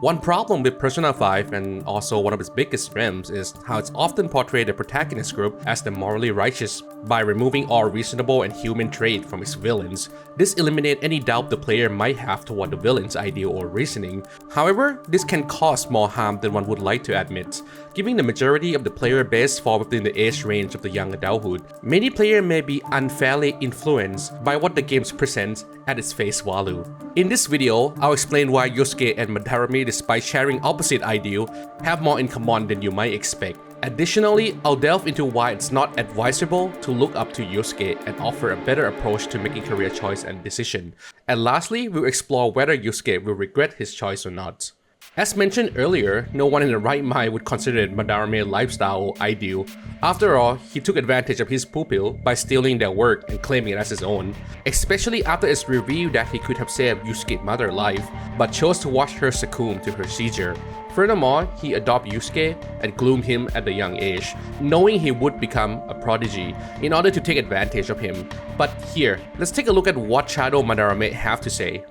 One problem with Persona 5, and also one of its biggest strengths, is how it's often portrayed the protagonist group as the morally righteous by removing all reasonable and human traits from its villains. This eliminates any doubt the player might have toward the villain's ideal or reasoning. However, this can cause more harm than one would like to admit, giving the majority of the player base fall within the age range of the young adulthood. Many players may be unfairly influenced by what the game presents at its face value. In this video, I'll explain why Yusuke and Madarame, despite sharing opposite ideals, have more in common than you might expect. Additionally, I'll delve into why it's not advisable to look up to Yusuke and offer a better approach to making career choice and decision. And lastly, we'll explore whether Yusuke will regret his choice or not. As mentioned earlier, no one in their right mind would consider Madarame's lifestyle ideal. After all, he took advantage of his pupil by stealing their work and claiming it as his own, especially after it's revealed that he could have saved Yusuke's mother's life, but chose to watch her succumb to her seizure. Furthermore, he adopted Yusuke and groomed him at a young age, knowing he would become a prodigy in order to take advantage of him. But here, let's take a look at what Shadow Madarame have to say.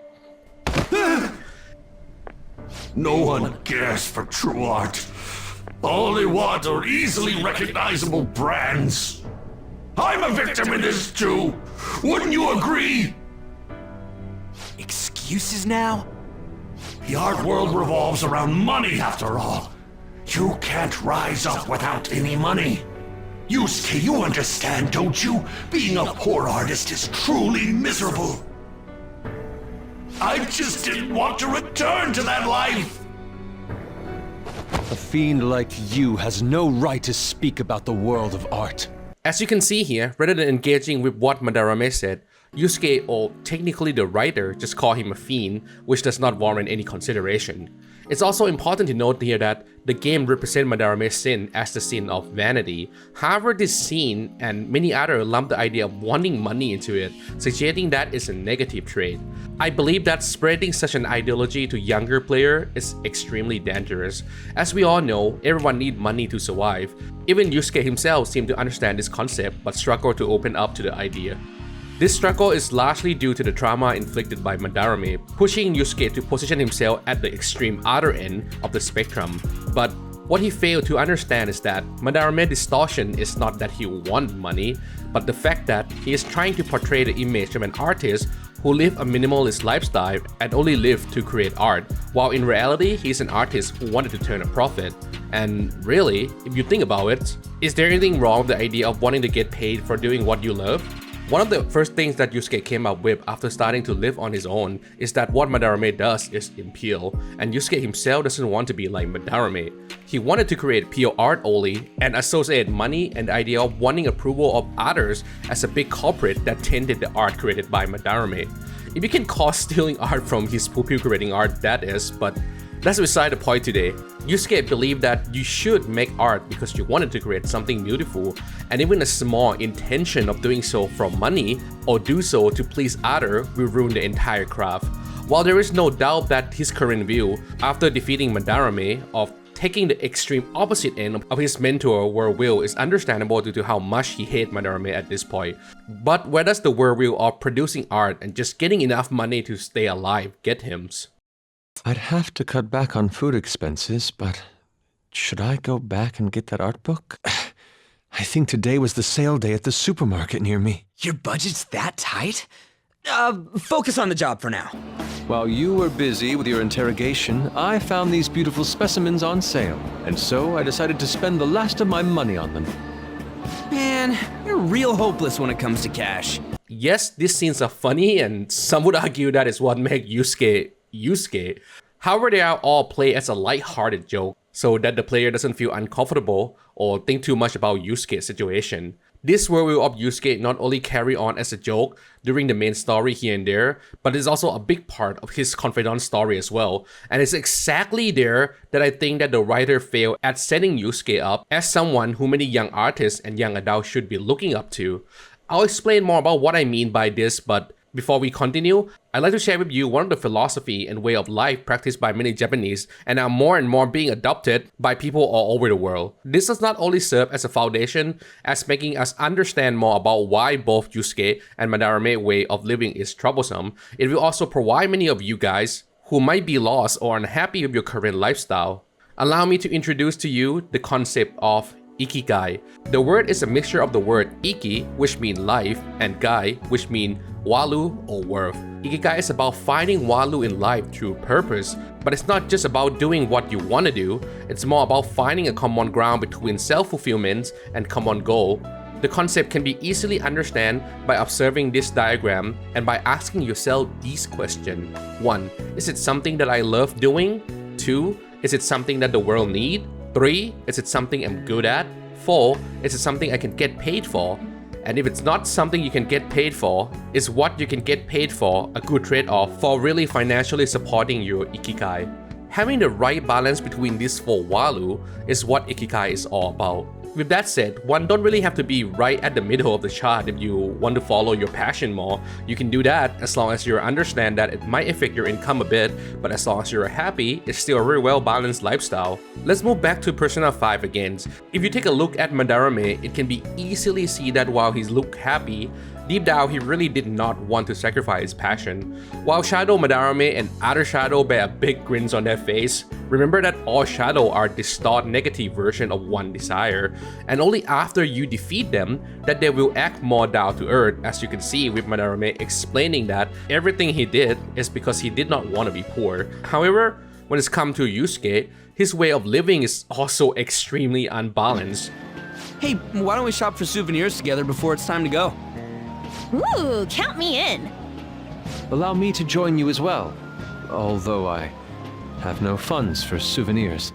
No one cares for true art. All they want are easily recognizable brands. I'm a victim in this too. Wouldn't you agree? Excuses now? The art world revolves around money after all. You can't rise up without any money. Yusuke, you understand, don't you? Being a poor artist is truly miserable. I just didn't want to return to that life! A fiend like you has no right to speak about the world of art. As you can see here, rather than engaging with what Madarame said, Yusuke, or technically the writer, just called him a fiend, which does not warrant any consideration. It's also important to note here that the game represents Madarame's sin as the sin of vanity. However, this scene and many others lump the idea of wanting money into it, suggesting that it's a negative trait. I believe that spreading such an ideology to younger players is extremely dangerous. As we all know, everyone needs money to survive. Even Yusuke himself seemed to understand this concept but struggled to open up to the idea. This struggle is largely due to the trauma inflicted by Madarame, pushing Yusuke to position himself at the extreme other end of the spectrum. But what he failed to understand is that Madarame's distortion is not that he wants money, but the fact that he is trying to portray the image of an artist who lives a minimalist lifestyle and only lives to create art, while in reality he's an artist who wanted to turn a profit. And really, if you think about it, is there anything wrong with the idea of wanting to get paid for doing what you love? One of the first things that Yusuke came up with after starting to live on his own is that what Madarame does is impure, and Yusuke himself doesn't want to be like Madarame. He wanted to create pure art only and associate money and the idea of wanting approval of others as a big culprit that tainted the art created by Madarame. If you can call stealing art from his pupil creating art, that is, but that's beside the point today. Yusuke believed that you should make art because you wanted to create something beautiful, and even a small intention of doing so for money or do so to please others will ruin the entire craft. While there is no doubt that his current view, after defeating Madarame, of taking the extreme opposite end of his mentor worldview is understandable due to how much he hates Madarame at this point. But where does the worldview of producing art and just getting enough money to stay alive get him? I'd have to cut back on food expenses, but should I go back and get that art book? I think today was the sale day at the supermarket near me. Your budget's that tight? Focus on the job for now. While you were busy with your interrogation, I found these beautiful specimens on sale, and so I decided to spend the last of my money on them. Man, you're real hopeless when it comes to cash. Yes, these scenes are funny, and some would argue that is what makes Yusuke. However, they are all played as a light-hearted joke, so that the player doesn't feel uncomfortable or think too much about Yusuke's situation. This worldview of Yusuke not only carry on as a joke during the main story here and there, but is also a big part of his Confidant story as well. And it's exactly there that I think that the writer failed at setting Yusuke up as someone who many young artists and young adults should be looking up to. I'll explain more about what I mean by this, but before we continue, I'd like to share with you one of the philosophy and way of life practiced by many Japanese and are more and more being adopted by people all over the world. This does not only serve as a foundation as making us understand more about why both Yusuke and Madarame way of living is troublesome, it will also provide many of you guys who might be lost or unhappy with your current lifestyle. Allow me to introduce to you the concept of Ikigai. The word is a mixture of the word Iki, which means life, and Gai, which means value or worth. Ikigai is about finding value in life through purpose, but it's not just about doing what you want to do, it's more about finding a common ground between self-fulfillment and common goal. The concept can be easily understood by observing this diagram and by asking yourself these questions. 1. Is it something that I love doing? 2. Is it something that the world needs? 3. Is it something I'm good at? 4. Is it something I can get paid for? And if it's not something you can get paid for, is what you can get paid for a good trade-off for really financially supporting your Ikigai? Having the right balance between these 4 values is what Ikigai is all about. With that said, one don't really have to be right at the middle of the chart if you want to follow your passion more. You can do that as long as you understand that it might affect your income a bit, but as long as you're happy, it's still a very well balanced lifestyle. Let's move back to Persona 5 again. If you take a look at Madarame, it can be easily see that while he looked happy, deep down he really did not want to sacrifice his passion. While Shadow, Madarame, and other Shadow bear big grins on their face, remember that all Shadow are distorted negative version of one desire, and only after you defeat them that they will act more down to earth, as you can see with Madarame explaining that everything he did is because he did not want to be poor. However, when it's come to Yusuke, his way of living is also extremely unbalanced. Hey, why don't we shop for souvenirs together before it's time to go? Ooh, count me in. Allow me to join you as well, although I have no funds for souvenirs.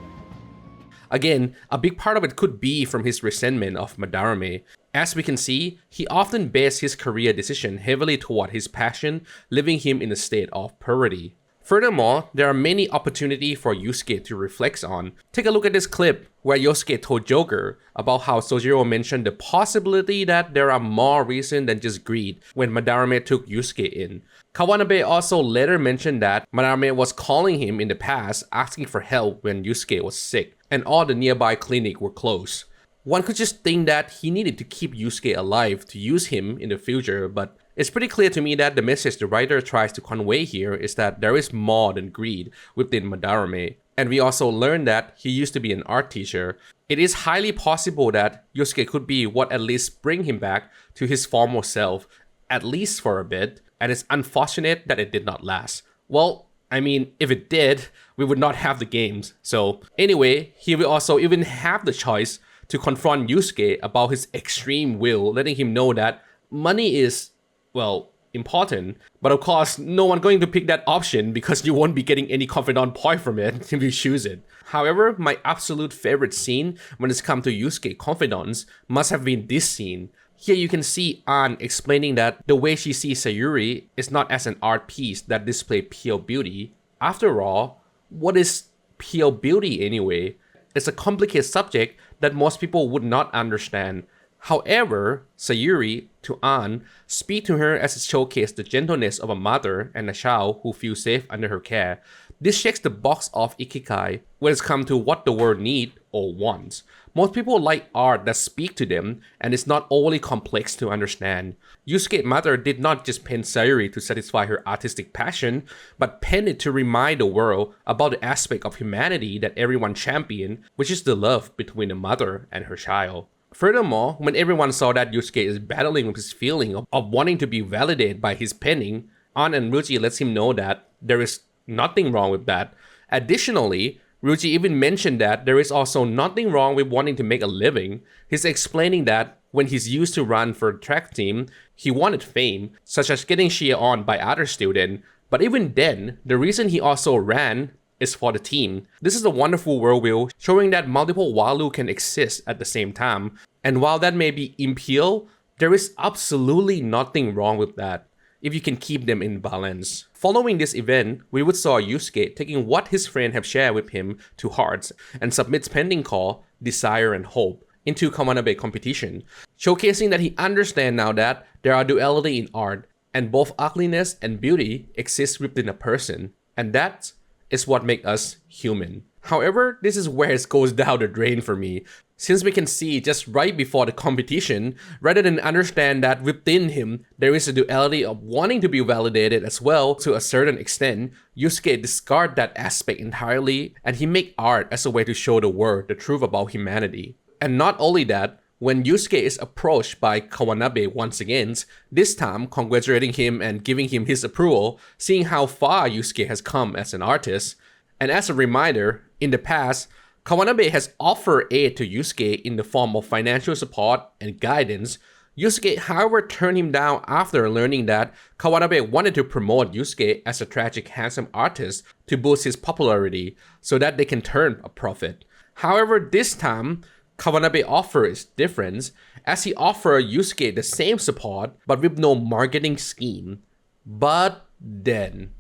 Again, a big part of it could be from his resentment of Madarame. As we can see, he often based his career decision heavily toward his passion, leaving him in a state of poverty. Furthermore, there are many opportunities for Yusuke to reflect on. Take a look at this clip where Yusuke told Joker about how Sojiro mentioned the possibility that there are more reasons than just greed when Madarame took Yusuke in. Kawanabe also later mentioned that Madarame was calling him in the past asking for help when Yusuke was sick, and all the nearby clinics were closed. One could just think that he needed to keep Yusuke alive to use him in the future, but it's pretty clear to me that the message the writer tries to convey here is that there is more than greed within Madarame. And we also learn that he used to be an art teacher. It is highly possible that Yusuke could be what at least bring him back to his former self, at least for a bit, and it's unfortunate that it did not last. Well, I mean, if it did, we would not have the games. So anyway, he will also even have the choice to confront Yusuke about his extreme will, letting him know that money is, well, important, but of course no one going to pick that option because you won't be getting any confidant point from it if you choose it. However, my absolute favorite scene when it's come to Yusuke confidants must have been this scene. Here you can see Anne explaining that the way she sees Sayuri is not as an art piece that displays pure beauty. After all, what is pure beauty anyway? It's a complicated subject that most people would not understand. However, Sayuri, to Anne, speak to her as it showcases the gentleness of a mother and a child who feel safe under her care. This checks the box of Ikigai when it's come to what the world needs or wants. Most people like art that speak to them and is not overly complex to understand. Yusuke's mother did not just pen Sayuri to satisfy her artistic passion, but pen it to remind the world about the aspect of humanity that everyone champions, which is the love between the mother and her child. Furthermore, when everyone saw that Yusuke is battling with his feeling of wanting to be validated by his penning, An and Ryuji lets him know that there is nothing wrong with that. Additionally, Ryuji even mentioned that there is also nothing wrong with wanting to make a living. He's explaining that when he's used to run for a track team, he wanted fame, such as getting cheered on by other students. But even then, the reason he also ran is for the team. This is a wonderful worldview showing that multiple Walu can exist at the same time. And while that may be impure, there is absolutely nothing wrong with that if you can keep them in balance. Following this event, we would saw Yusuke taking what his friend have shared with him to heart and submits pending call, desire and hope into Kawanabe competition, showcasing that he understands now that there are duality in art and both ugliness and beauty exist within a person, and that is what makes us human. However, this is where it goes down the drain for me, since we can see just right before the competition, rather than understand that within him, there is a duality of wanting to be validated as well to a certain extent, Yusuke discard that aspect entirely, and he make art as a way to show the world the truth about humanity. And not only that, when Yusuke is approached by Kawanabe once again, this time congratulating him and giving him his approval, seeing how far Yusuke has come as an artist. And as a reminder, in the past, Kawanabe has offered aid to Yusuke in the form of financial support and guidance. Yusuke, however, turned him down after learning that Kawanabe wanted to promote Yusuke as a tragic, handsome artist to boost his popularity so that they can turn a profit. However, this time, Kawanabe offer is different, as he offered Yusuke the same support but with no marketing scheme. But then...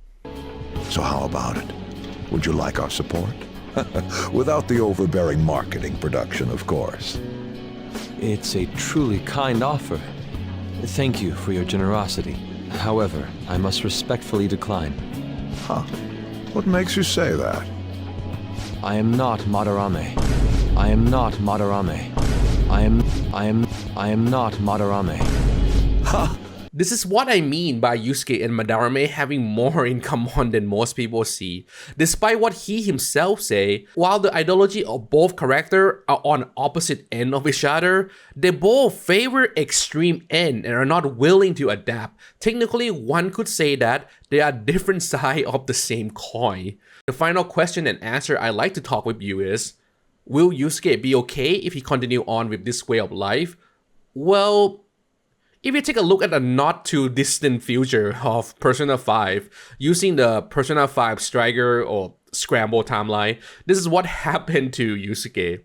So how about it? Would you like our support? Without the overbearing marketing production, of course. It's a truly kind offer. Thank you for your generosity. However, I must respectfully decline. Huh. What makes you say that? I am not Madarame. I am not Madarame. I am not Madarame. Ha! This is what I mean by Yusuke and Madarame having more in common than most people see. Despite what he himself say, while the ideology of both characters are on opposite end of each other, they both favor extreme end and are not willing to adapt. Technically, one could say that they are different sides of the same coin. The final question and answer I like to talk with you is, will Yusuke be okay if he continue on with this way of life? Well, if you take a look at the not too distant future of Persona 5, using the Persona 5 Striker or Scramble timeline, this is what happened to Yusuke.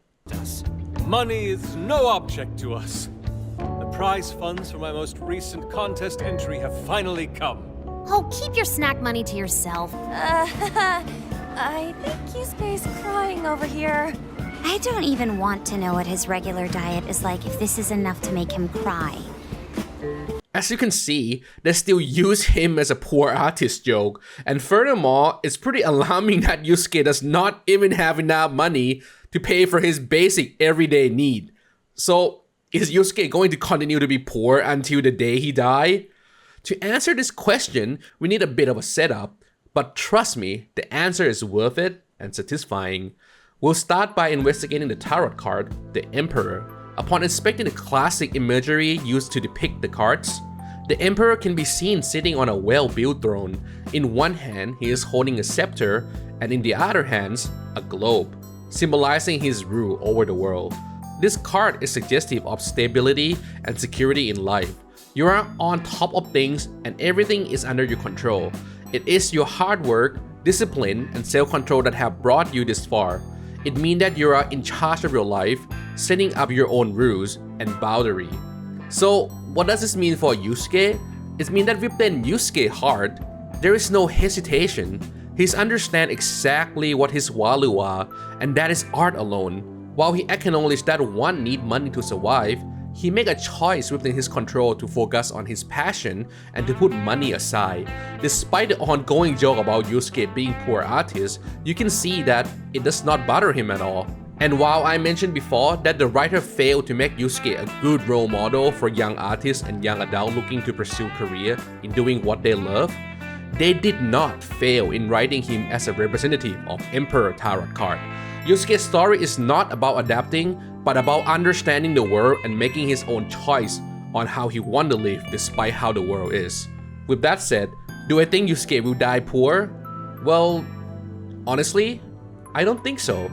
Money is no object to us. The prize funds for my most recent contest entry have finally come. Oh, keep your snack money to yourself. I think Yusuke's crying over here. I don't even want to know what his regular diet is like if this is enough to make him cry. As you can see, they still use him as a poor artist joke, and furthermore, it's pretty alarming that Yusuke does not even have enough money to pay for his basic everyday need. So, is Yusuke going to continue to be poor until the day he dies? To answer this question, we need a bit of a setup, but trust me, the answer is worth it and satisfying. We'll start by investigating the tarot card, the Emperor. Upon inspecting the classic imagery used to depict the cards, the Emperor can be seen sitting on a well-built throne. In one hand, he is holding a scepter, and in the other hand, a globe, symbolizing his rule over the world. This card is suggestive of stability and security in life. You are on top of things and everything is under your control. It is your hard work, discipline, and self-control that have brought you this far. It means that you are in charge of your life, setting up your own rules and boundary. So, what does this mean for Yusuke? It means that within Yusuke's heart, there is no hesitation. He understands exactly what his value are, and that is art alone. While he acknowledges that one needs money to survive, he makes a choice within his control to focus on his passion and to put money aside. Despite the ongoing joke about Yusuke being poor artist, you can see that it does not bother him at all. And while I mentioned before that the writer failed to make Yusuke a good role model for young artists and young adults looking to pursue career in doing what they love, they did not fail in writing him as a representative of Emperor Tarot card. Yusuke's story is not about adapting, but about understanding the world and making his own choice on how he wants to live despite how the world is. With that said, do I think Yusuke will die poor? Well, honestly, I don't think so.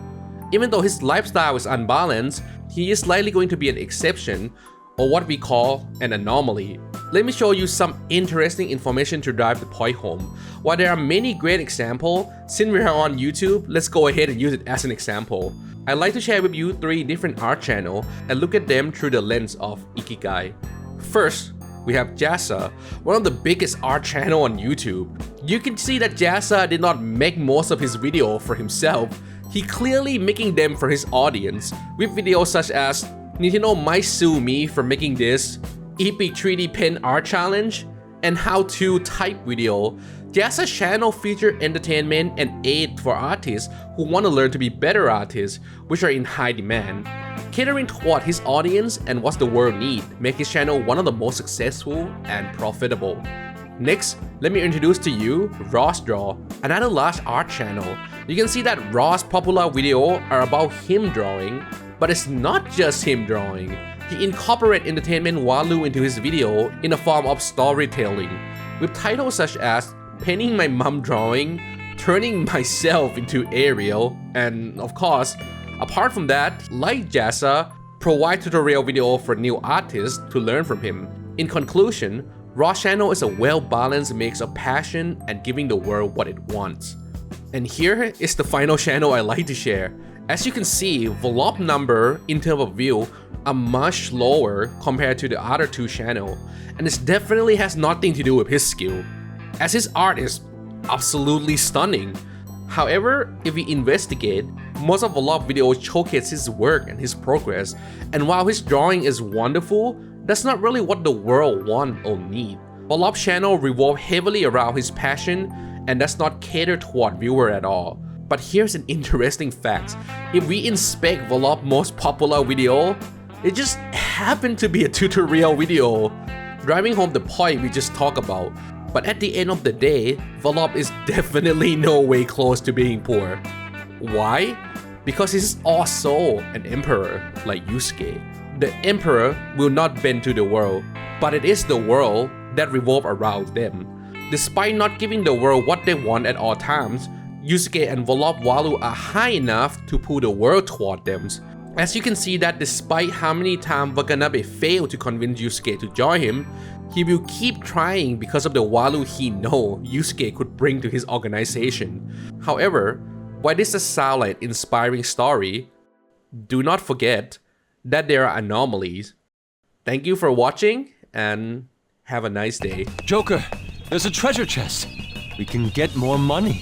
Even though his lifestyle is unbalanced, he is likely going to be an exception, or what we call an anomaly. Let me show you some interesting information to drive the point home. While there are many great examples, since we are on YouTube, let's go ahead and use it as an example. I'd like to share with you 3 different art channels and look at them through the lens of Ikigai. First, we have Jasa, one of the biggest art channels on YouTube. You can see that Jasa did not make most of his videos for himself. He clearly making them for his audience, with videos such as Nintendo might sue me for making this, Epic 3D Pen Art Challenge, and how-to type video, Jasa's channel features entertainment and aid for artists who want to learn to be better artists, which are in high demand. Catering toward his audience and what the world needs make his channel one of the most successful and profitable. Next, let me introduce to you Ross Draw, another large art channel. You can see that Ross' popular videos are about him drawing, but it's not just him drawing. He incorporates entertainment value into his video in the form of storytelling, with titles such as Painting My Mom Drawing, Turning Myself into Ariel, and of course, apart from that, like Jasa, provide tutorial video for new artists to learn from him. In conclusion, Ross' channel is a well-balanced mix of passion and giving the world what it wants. And here is the final channel I like to share. As you can see, vlog number in terms of view are much lower compared to the other two channels, and this definitely has nothing to do with his skill, as his art is absolutely stunning. However, if we investigate, most of vlog videos showcase his work and his progress, and while his drawing is wonderful, that's not really what the world want or need. Vlog channel revolve heavily around his passion, and does not cater toward viewer at all. But here's an interesting fact. If we inspect Vlog's most popular video, it just happened to be a tutorial video, driving home the point we just talked about. But at the end of the day, Vlog is definitely no way close to being poor. Why? Because he's also an emperor like Yusuke. The emperor will not bend to the world, but it is the world that revolves around them. Despite not giving the world what they want at all times, Yusuke and Vlog value are high enough to pull the world toward them. As you can see that despite how many times Watanabe failed to convince Yusuke to join him, he will keep trying because of the value he knows Yusuke could bring to his organization. However, while this does sound like an inspiring story, do not forget that there are anomalies. Thank you for watching and have a nice day. Joker, there's a treasure chest. We can get more money.